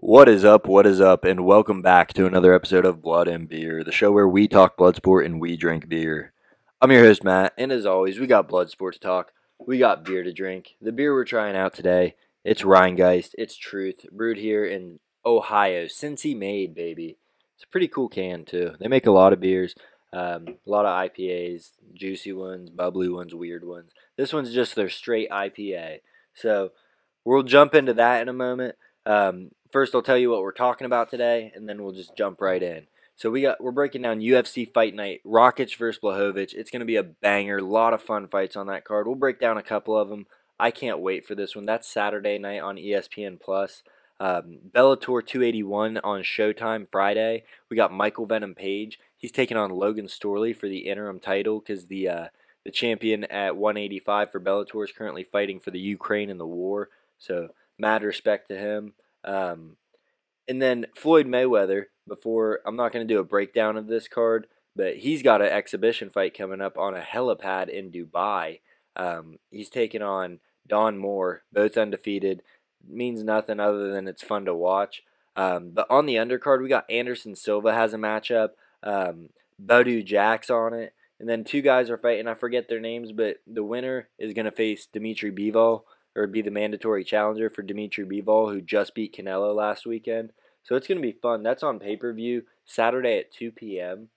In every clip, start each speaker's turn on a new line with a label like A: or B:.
A: What is up? What is up? And welcome back to another episode of Blood and Beer, the show where we talk blood sport and we drink beer. I'm your host, Matt, and as always, we got blood sport to talk. We got beer to drink. The beer we're trying out today, it's Rheingeist, it's Truth, brewed here in Ohio, Cincy made, baby. It's a pretty cool can, too. They make a lot of beers, a lot of IPAs, juicy ones, bubbly ones, weird ones. This one's just their straight IPA. So we'll jump into that in a moment. First, I'll tell you what we're talking about today, and then we'll just jump right in. So we're breaking down UFC Fight Night Rakic versus Balchowicz. It's going to be a banger. A lot of fun fights on that card. We'll break down a couple of them. I can't wait for this one. That's Saturday night on ESPN Plus. Bellator 281 on Showtime Friday. We got Michael Venom Page. He's taking on Logan Storley for the interim title because the champion at 185 for Bellator is currently fighting for the Ukraine in the war. So mad respect to him. And then Floyd Mayweather, I'm not going to do a breakdown of this card, but he's got an exhibition fight coming up on a helipad in Dubai. He's taking on Don Moore, both undefeated. Means nothing other than it's fun to watch. But on the undercard, we got Anderson Silva has a matchup. Bodu Jack's on it. And then two guys are fighting. I forget their names, but the winner is going to face Dimitri Bivol, or be the mandatory challenger for Dimitri Bivol, who just beat Canelo last weekend. So it's going to be fun. That's on pay-per-view Saturday at 2 p.m.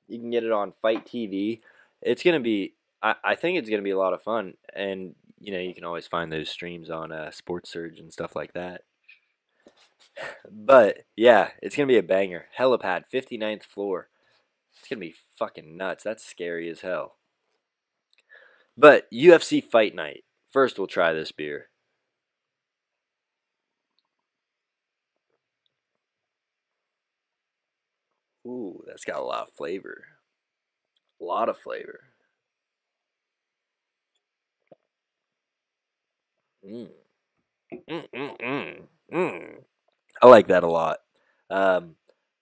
A: You can get it on Fight TV. It's going to be, I think it's going to be a lot of fun. And, you can always find those streams on Sports Surge and stuff like that. But, yeah, it's going to be a banger. Helipad, 59th floor. It's going to be fucking nuts. That's scary as hell. But UFC Fight Night. First, we'll try this beer. Ooh, that's got a lot of flavor. A lot of flavor. I like that a lot. I'm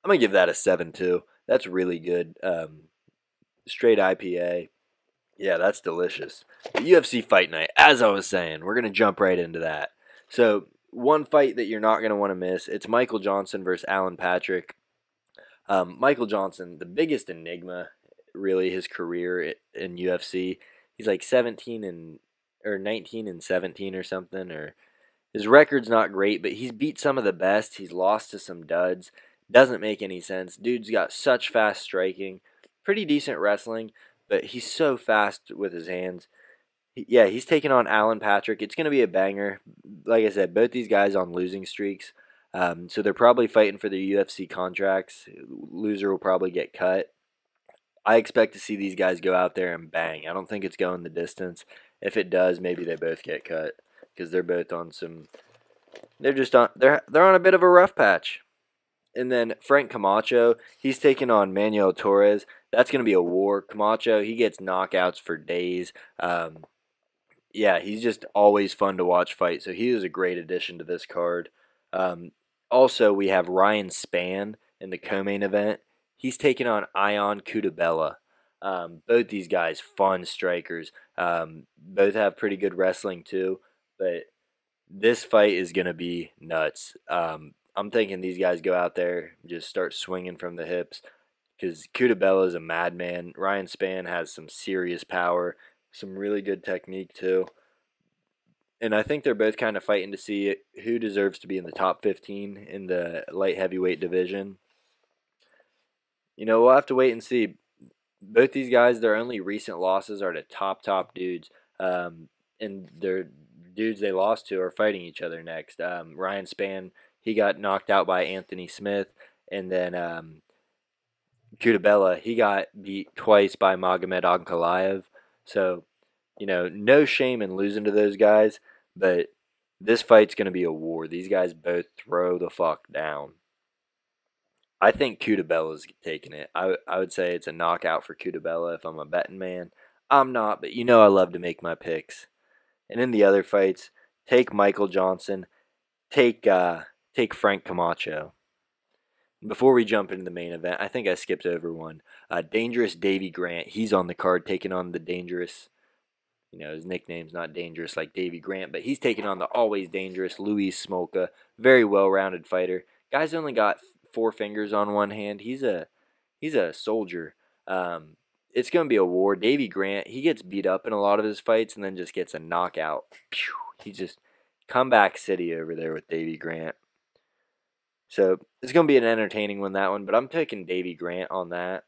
A: going to give that a 7, too. That's really good. Straight IPA. Yeah, that's delicious. The UFC Fight Night, as I was saying, we're going to jump right into that. So, one fight that you're not going to want to miss, it's Michael Johnson versus Alan Patrick. Michael Johnson, the biggest enigma, really, his career in UFC. He's like 19 and 17 or something, or his record's not great, but he's beat some of the best. He's lost to some duds. Doesn't make any sense. Dude's got such fast striking, pretty decent wrestling, but he's so fast with his hands. Yeah, he's taking on Alan Patrick. It's going to be a banger. Like I said, both these guys on losing streaks. So they're probably fighting for their UFC contracts. Loser will probably get cut. I expect to see these guys go out there and bang. I don't think it's going the distance. If it does, maybe they both get cut because they're both on some. They're on a bit of a rough patch. And then Frank Camacho, he's taking on Manuel Torres. That's going to be a war. Camacho, he gets knockouts for days. Yeah, he's just always fun to watch fight. So he is a great addition to this card. Also, we have Ryan Spann in the co-main event. He's taking on Ion Cutabella. Both these guys, fun strikers. Both have pretty good wrestling too. But this fight is going to be nuts. I'm thinking these guys go out there and just start swinging from the hips because Cutabella is a madman. Ryan Spann has some serious power, some really good technique too. And I think they're both kind of fighting to see who deserves to be in the top 15 in the light heavyweight division. We'll have to wait and see. Both these guys, their only recent losses are to top dudes. And their dudes they lost to are fighting each other next. Ryan Spann, he got knocked out by Anthony Smith. And then Cutabella, he got beat twice by Magomed Ankalaev. So, no shame in losing to those guys. But this fight's going to be a war. These guys both throw the fuck down. I think Cutabella's taking it. I would say it's a knockout for Cutabella if I'm a betting man. I'm not, but I love to make my picks. And in the other fights, take Michael Johnson, take Frank Camacho. Before we jump into the main event, I think I skipped over one. Dangerous Davy Grant, he's on the card taking on the Dangerous. His nickname's not dangerous like Davy Grant, but he's taking on the always dangerous Luis Smolka. Very well-rounded fighter. Guy's only got 4 fingers on one hand. He's a soldier. Um, it's going to be a war. Davy Grant, he gets beat up in a lot of his fights and then just gets a knockout. Pew! He just comeback city over there with Davy Grant. So it's going to be an entertaining one, that one, but I'm picking Davy Grant on that.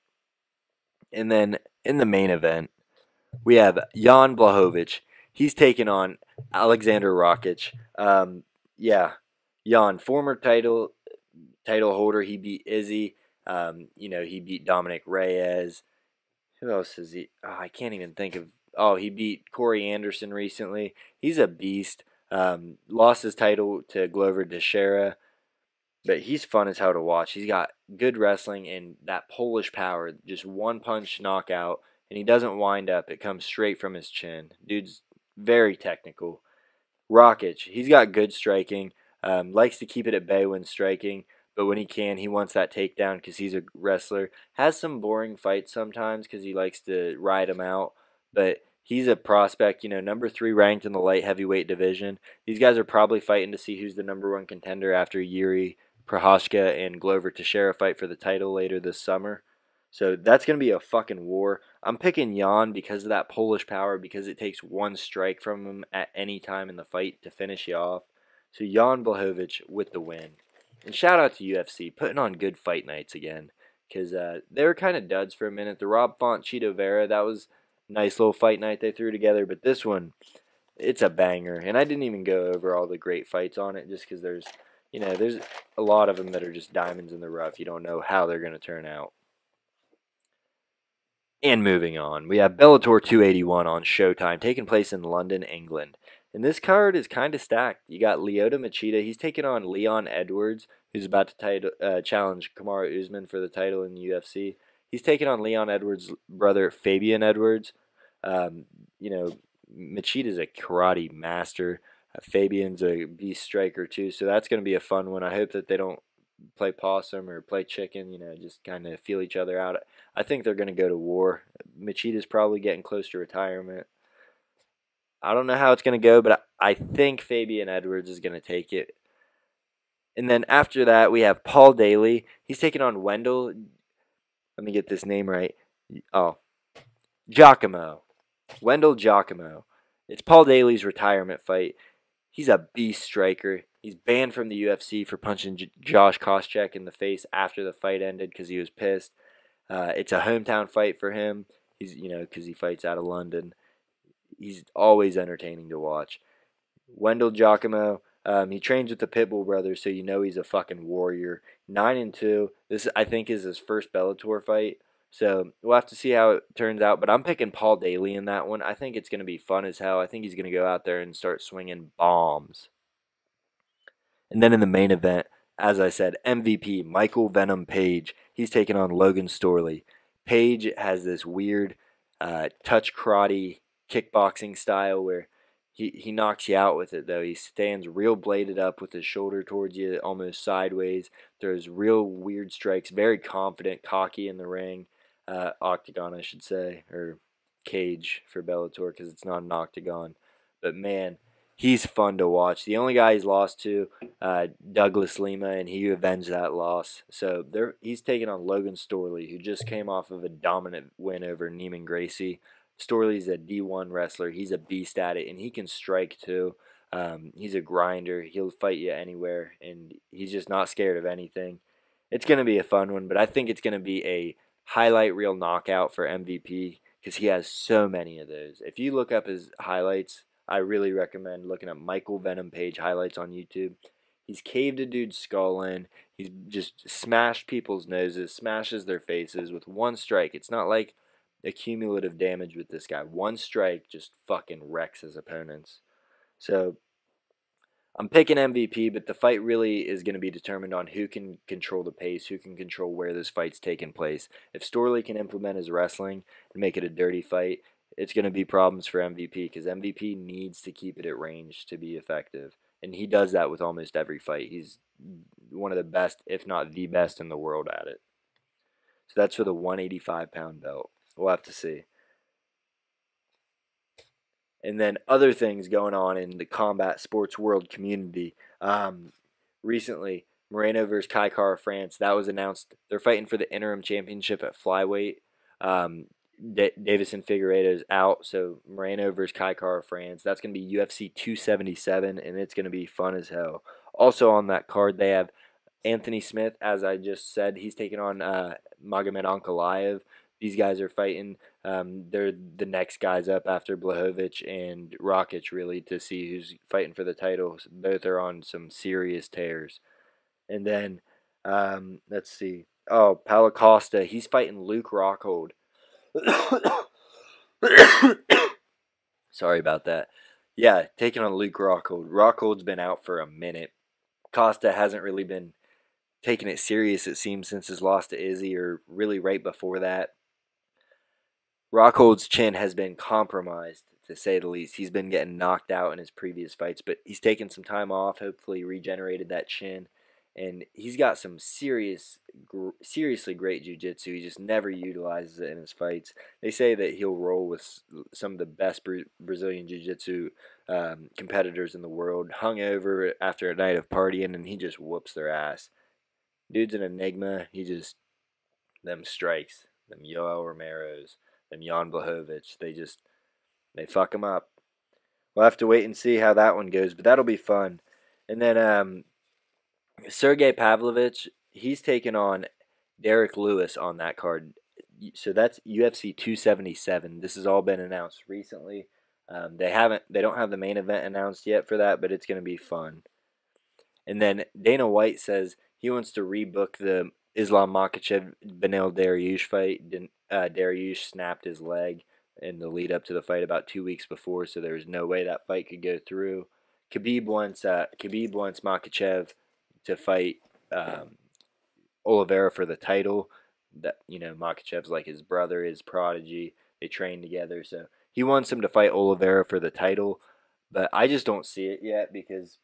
A: And then in the main event, we have Jan Blachowicz. He's taking on Alexander Rakic. Yeah, Jan, former title holder. He beat Izzy. He beat Dominic Reyes. Who else is he? Oh, I can't even think of. Oh, he beat Corey Anderson recently. He's a beast. Lost his title to Glover Teixeira. But he's fun as hell to watch. He's got good wrestling and that Polish power. Just one punch knockout, and he doesn't wind up. It comes straight from his chin. Dude's very technical. Rakic, he's got good striking. Likes to keep it at bay when striking, but when he can, he wants that takedown because he's a wrestler. Has some boring fights sometimes because he likes to ride them out, but he's a prospect, number 3 ranked in the light heavyweight division. These guys are probably fighting to see who's the number 1 contender after Yuri Prochazka and Glover Teixeira fight for the title later this summer. So that's going to be a fucking war. I'm picking Jan because of that Polish power, because it takes one strike from him at any time in the fight to finish you off. So Jan Blachowicz with the win. And shout out to UFC, putting on good fight nights again, because they were kind of duds for a minute. The Rob Font Cheeto Vera, that was a nice little fight night they threw together, but this one, it's a banger. And I didn't even go over all the great fights on it, just because there's a lot of them that are just diamonds in the rough. You don't know how they're going to turn out. And moving on, we have Bellator 281 on Showtime, taking place in London, England. And this card is kind of stacked. You got Lyoto Machida. He's taking on Leon Edwards, who's about to challenge Kamaru Usman for the title in the UFC. He's taking on Leon Edwards' brother, Fabian Edwards. Machida's a karate master. Fabian's a beast striker, too. So that's going to be a fun one. I hope that they don't play possum or play chicken, just kind of feel each other out. I think they're going to go to war. Machida's probably getting close to retirement. I don't know how it's going to go, but I think Fabian Edwards is going to take it. And then after that, we have Paul Daly. He's taking on Wendell. Let me get this name right. Oh, Giacomo. Wendell Giacomo. It's Paul Daly's retirement fight. He's a beast striker. He's banned from the UFC for punching Josh Koscheck in the face after the fight ended because he was pissed. It's a hometown fight for him. He's, because he fights out of London. He's always entertaining to watch. Wendell Giacomo, he trains with the Pitbull brothers, so he's a fucking warrior. 9-2. This, I think, is his first Bellator fight. So we'll have to see how it turns out. But I'm picking Paul Daly in that one. I think it's going to be fun as hell. I think he's going to go out there and start swinging bombs. And then in the main event, as I said, MVP Michael Venom Page. He's taking on Logan Storley. Page has this weird touch karate kickboxing style where he knocks you out with it, though. He stands real bladed up with his shoulder towards you, almost sideways. Throws real weird strikes. Very confident, cocky in the ring. Octagon, I should say, or cage for Bellator because it's not an octagon. But man, he's fun to watch. The only guy he's lost to, Douglas Lima, and he avenged that loss. So he's taking on Logan Storley, who just came off of a dominant win over Neiman Gracie. Storley's a D1 wrestler. He's a beast at it, and he can strike too. He's a grinder. He'll fight you anywhere, and he's just not scared of anything. It's going to be a fun one, but I think it's going to be a highlight reel knockout for MVP because he has so many of those. If you look up his highlights, I really recommend looking up Michael Venom Page highlights on YouTube. He's caved a dude's skull in. He's just smashed people's noses, smashes their faces with one strike. It's not like accumulative damage with this guy. One strike just fucking wrecks his opponents. So I'm picking MVP, but the fight really is going to be determined on who can control the pace, who can control where this fight's taking place. If Storley can implement his wrestling and make it a dirty fight, it's going to be problems for MVP because MVP needs to keep it at range to be effective. And he does that with almost every fight. He's one of the best, if not the best in the world at it. So that's for the 185-pound belt. We'll have to see. And then other things going on in the combat sports world community. recently, Moreno versus Kai Kara France. That was announced. They're fighting for the interim championship at flyweight. Um, Davison Figueiredo is out, so Moreno versus Kai Kara France. That's going to be UFC 277, and it's going to be fun as hell. Also on that card, they have Anthony Smith, as I just said. He's taking on Magomed Ankalaev. These guys are fighting. They're the next guys up after Blachowicz and Rakic, really, to see who's fighting for the title. Both are on some serious tears. And then, let's see. Oh, Paulo Costa. He's fighting Luke Rockhold. Sorry about that. Yeah, taking on Luke Rockhold. Rockhold's been out for a minute. Costa hasn't really been taking it serious, it seems, since his loss to Izzy, or really right before that. Rockhold's chin has been compromised, to say the least. He's been getting knocked out in his previous fights, but he's taken some time off, hopefully regenerated that chin, and he's got some seriously great jiu-jitsu. He just never utilizes it in his fights. They say that he'll roll with some of the best Brazilian jiu-jitsu competitors in the world, hungover after a night of partying, and he just whoops their ass. Dude's an enigma. He just, them strikes, them Yoel Romero's, them Jan Blachowicz, they fuck him up. We'll have to wait and see how that one goes, but that'll be fun. And then Sergey Pavlovich, he's taking on Derek Lewis on that card. So that's UFC 277. This has all been announced recently. They don't have the main event announced yet for that, but it's going to be fun. And then Dana White says he wants to rebook the Islam Makhachev Beneil Dariush fight. Dariush snapped his leg in the lead up to the fight about 2 weeks before, so there was no way that fight could go through. Khabib wants Makhachev to fight Oliveira for the title. That, Makhachev's like his brother, his prodigy. They train together, so he wants him to fight Oliveira for the title. But I just don't see it yet, because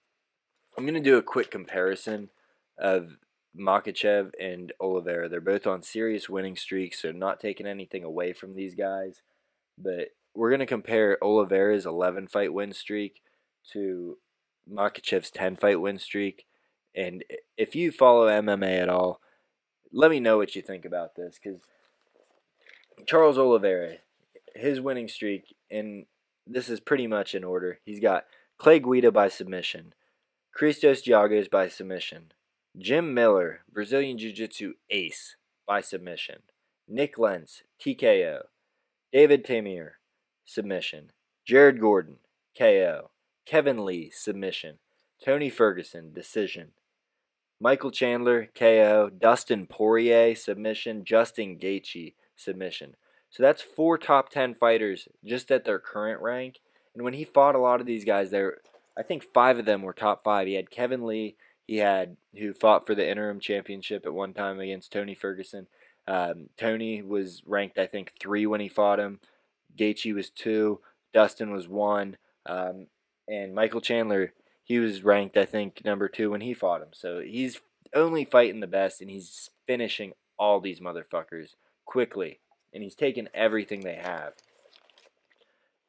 A: I'm going to do a quick comparison of Makhachev and Oliveira. They're both on serious winning streaks, so not taking anything away from these guys. But we're going to compare Oliveira's 11-fight win streak to Makhachev's 10-fight win streak. And if you follow MMA at all, let me know what you think about this. Because Charles Oliveira, his winning streak, and this is pretty much in order. He's got Clay Guida by submission, Christos Giagos by submission, Jim Miller, Brazilian Jiu-Jitsu ace, by submission, Nick Lentz, TKO, David Tamir, submission, Jared Gordon, KO, Kevin Lee, submission, Tony Ferguson, decision, Michael Chandler, KO, Dustin Poirier, submission, Justin Gaethje, submission. So that's 4 top 10 fighters just at their current rank. And when he fought a lot of these guys, I think 5 of them were top 5. He had Kevin Lee, who fought for the interim championship at one time against Tony Ferguson. Tony was ranked, I think, 3 when he fought him. Gaethje was 2. Dustin was 1. And Michael Chandler, he was ranked, I think, number 2 when he fought him. So he's only fighting the best, and he's finishing all these motherfuckers quickly. And he's taken everything they have.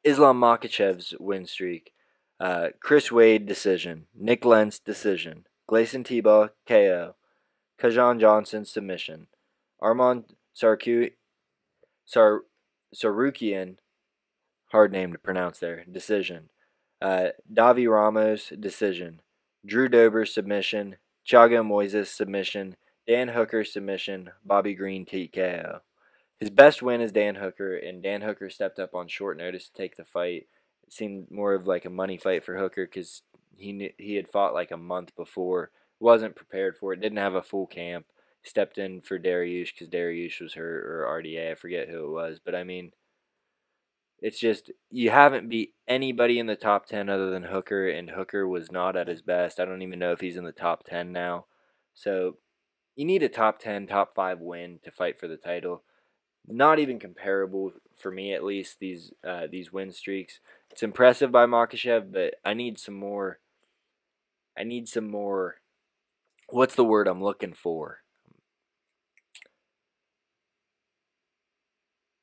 A: Islam Makhachev's win streak. Chris Wade, decision. Nick Lentz, decision. Gleison Tibau, KO. Kajan Johnson, submission. Armand Sarukian, hard name to pronounce there, decision. Davi Ramos, decision. Drew Dober, submission. Thiago Moises, submission. Dan Hooker, submission. Bobby Green, TKO. His best win is Dan Hooker, and Dan Hooker stepped up on short notice to take the fight. It seemed more of like a money fight for Hooker, because he had fought like a month before, wasn't prepared for it, didn't have a full camp, stepped in for Dariush because Dariush was hurt, or RDA, I forget who it was. But I mean, it's just, you haven't beat anybody in the top 10 other than Hooker, and Hooker was not at his best. I don't even know if he's in the top 10 now. So you need a top 10, top 5 win to fight for the title. Not even comparable, for me at least, these win streaks. It's impressive by Makhachev, but I need some more. What's the word I'm looking for?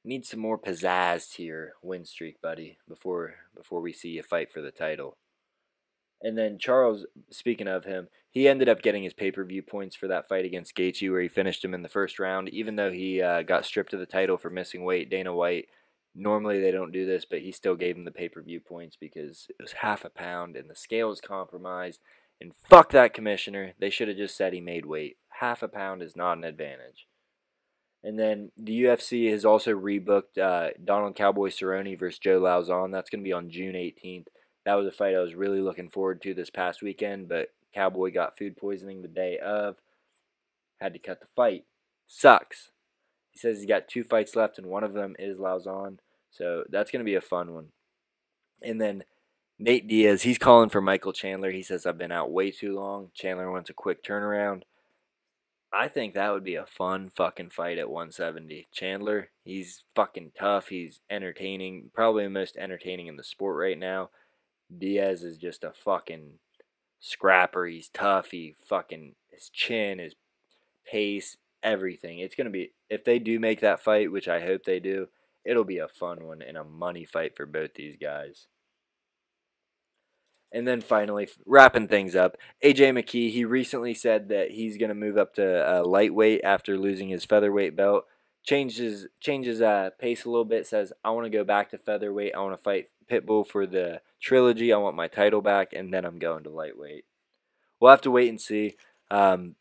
A: Need some more pizzazz to your win streak, buddy, before we see you fight for the title. And then Charles, speaking of him, he ended up getting his pay-per-view points for that fight against Gaethje, where he finished him in the first round. Even though he got stripped of the title for missing weight, Dana White, normally they don't do this, but he still gave him the pay-per-view points because it was half a pound and the scale was compromised. And fuck that commissioner. They should have just said he made weight. Half a pound is not an advantage. And then the UFC has also rebooked Donald Cowboy Cerrone versus Joe Lauzon. That's going to be on June 18th. That was a fight I was really looking forward to this past weekend, but Cowboy got food poisoning the day of. Had to cut the fight. Sucks. He says he's got 2 fights left, and one of them is Lauzon. So that's going to be a fun one. And then Nate Diaz, he's calling for Michael Chandler. He says, I've been out way too long. Chandler wants a quick turnaround. I think that would be a fun fucking fight at 170. Chandler, he's fucking tough. He's entertaining. Probably the most entertaining in the sport right now. Diaz is just a fucking scrapper. He's tough. His chin, his pace, everything. It's going to be, if they do make that fight, which I hope they do, it'll be a fun one and a money fight for both these guys. And then finally, wrapping things up, AJ McKee, he recently said that he's going to move up to lightweight after losing his featherweight belt. Changes pace a little bit, says, I want to go back to featherweight. I want to fight Pitbull for the trilogy. I want my title back, and then I'm going to lightweight. We'll have to wait and see. And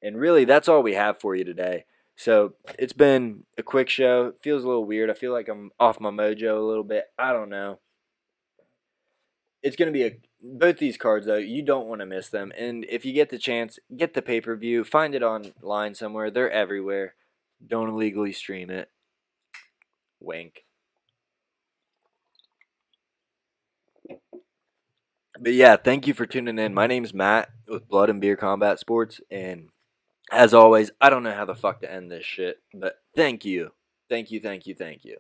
A: really, that's all we have for you today. So it's been a quick show. It feels a little weird. I feel like I'm off my mojo a little bit. I don't know. It's going to be both these cards, though, you don't want to miss them. And if you get the chance, get the pay-per-view. Find it online somewhere. They're everywhere. Don't illegally stream it. Wink. But yeah, thank you for tuning in. My name's Matt with Blood and Beer Combat Sports. And as always, I don't know how the fuck to end this shit. But thank you. Thank you, thank you, thank you.